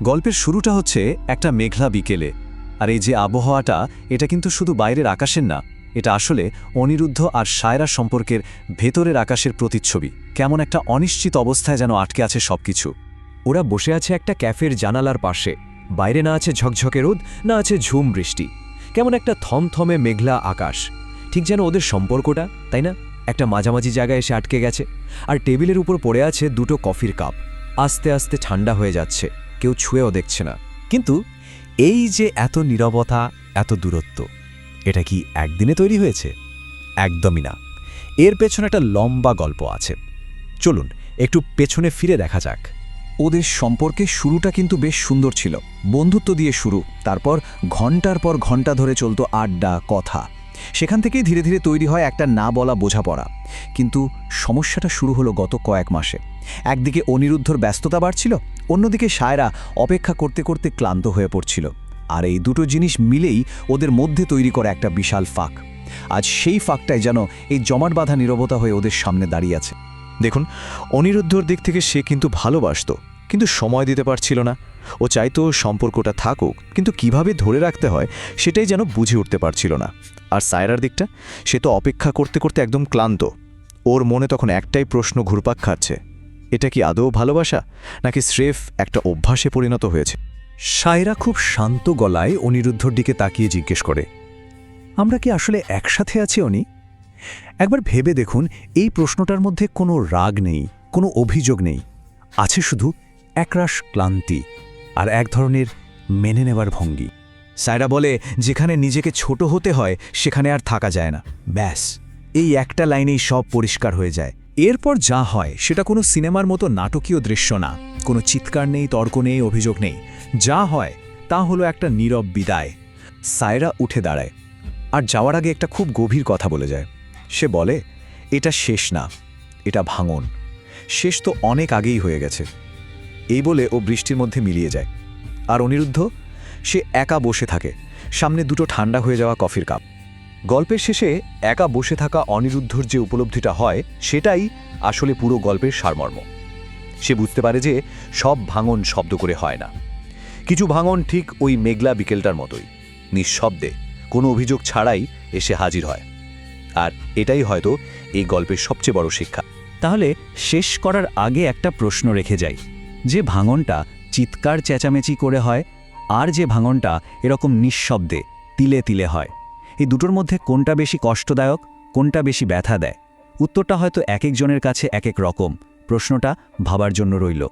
গল্পের শুরুটা হচ্ছে একটা মেঘলা বিকেলে। আর এই যে আবহাওয়াটা, এটা কিন্তু শুধু বাইরের আকাশের না, এটা আসলে অনিরুদ্ধ আর সায়রা সম্পর্কের ভেতরের আকাশের প্রতিচ্ছবি। কেমন একটা অনিশ্চিত অবস্থায় যেন আটকে আছে সবকিছু। ওরা বসে আছে একটা ক্যাফের জানালার পাশে। বাইরে না আছে ঝকঝকে রোদ, না আছে ঝুম বৃষ্টি। কেমন একটা থমথমে মেঘলা আকাশ। ঠিক যেন ওদের সম্পর্কটা, তাই না, একটা মাঝামাঝি জায়গায় এসে আটকে গেছে। আর টেবিলের উপর পড়ে আছে দুটো কফির কাপ। আস্তে আস্তে ঠান্ডা হয়ে যাচ্ছে, কেউ ছুঁয়েও দেখছে না। কিন্তু এই যে এত নীরবতা, এত দূরত্ব, এটা কি একদিনে তৈরি হয়েছে? একদমই না। এর পেছনে একটা লম্বা গল্প আছে। চলুন একটু পেছনে ফিরে দেখা যাক। ওদের সম্পর্কের শুরুটা কিন্তু বেশ সুন্দর ছিল। বন্ধুত্ব দিয়ে শুরু, তারপর ঘন্টার পর ঘন্টা ধরে চলতো আড্ডা, কথা। সেখান থেকেই ধীরে ধীরে তৈরি হয় একটা না বলা বোঝাপড়া। কিন্তু সমস্যাটা শুরু হলো গত কয়েক মাসে। একদিকে অনিরুদ্ধর ব্যস্ততা বাড়ছিল, অন্যদিকে সায়রা অপেক্ষা করতে করতে ক্লান্ত হয়ে পড়ছিল। আর এই দুটো জিনিস মিলেই ওদের মধ্যে তৈরি করে একটা বিশাল ফাঁক। আজ সেই ফাঁকটাই যেন এই জমাট বাঁধা নীরবতা হয়ে ওদের সামনে দাঁড়িয়ে আছে। দেখুন, অনিরুদ্ধর দিক থেকে সে কিন্তু ভালোবাসত, কিন্তু সময় দিতে পারছিল না। ও চাইতো সম্পর্কটা থাকুক, কিন্তু কিভাবে ধরে রাখতে হয় সেটাই যেন বুঝে উঠতে পারছিল না। আর সায়রার দিকটা, সে তো অপেক্ষা করতে করতে একদম ক্লান্ত। ওর মনে তখন একটাই প্রশ্ন ঘুরপাক খাচ্ছে, এটা কি আদৌ ভালোবাসা, নাকি স্রেফ একটা অভ্যাসে পরিণত হয়েছে? সায়রা খুব শান্ত গলায় অনিরুদ্ধর দিকে তাকিয়ে জিজ্ঞেস করে, আমরা কি আসলে একসাথে আছি অনি? একবার ভেবে দেখুন, এই প্রশ্নটার মধ্যে কোনো রাগ নেই, কোনো অভিযোগ নেই, আছে শুধু একরাশ ক্লান্তি আর এক ধরনের মেনে নেবার ভঙ্গি। সায়রা বলে, যেখানে নিজেকে ছোট হতে হয় সেখানে আর থাকা যায় না। ব্যাস, এই একটা লাইনেই সব পরিষ্কার হয়ে যায়। এরপর যা হয় সেটা কোনো সিনেমার মতো নাটকীয় দৃশ্য না। কোনো চিৎকার নেই, তর্ক নেই, অভিযোগ নেই। যা হয় তা হলো একটা নীরব বিদায়। সায়রা উঠে দাঁড়ায় আর যাওয়ার আগে একটা খুব গভীর কথা বলে যায়। সে বলে, এটা শেষ না, এটা ভাঙন। শেষ তো অনেক আগেই হয়ে গেছে। এই বলে ও বৃষ্টির মধ্যে মিলিয়ে যায়। আর অনিরুদ্ধ, সে একা বসে থাকে, সামনে দুটো ঠান্ডা হয়ে যাওয়া কফির কাপ। গল্পের শেষে একা বসে থাকা অনিরুদ্ধর যে উপলব্ধিটা হয়, সেটাই আসলে পুরো গল্পের সারমর্ম। সে বুঝতে পারে যে সব ভাঙন শব্দ করে হয় না। কিছু ভাঙন ঠিক ওই মেঘলা বিকেলটার মতোই, নিঃশব্দে, কোনো অভিযোগ ছাড়াই এসে হাজির হয়। আর এটাই হয়তো এই গল্পের সবচেয়ে বড় শিক্ষা। তাহলে শেষ করার আগে একটা প্রশ্ন রেখে যাই, যে ভাঙনটা চিৎকার চেঁচামেচি করে হয়, আর যে ভাঙনটা এরকম নিঃশব্দে তিলে তিলে হয়, এই দুটোর মধ্যে কোনটা বেশি কষ্টদায়ক, কোনটা বেশি ব্যথা দেয়? উত্তরটা হয়তো এক একজনের কাছে এক এক রকম। প্রশ্নটা ভাবার জন্য রইল।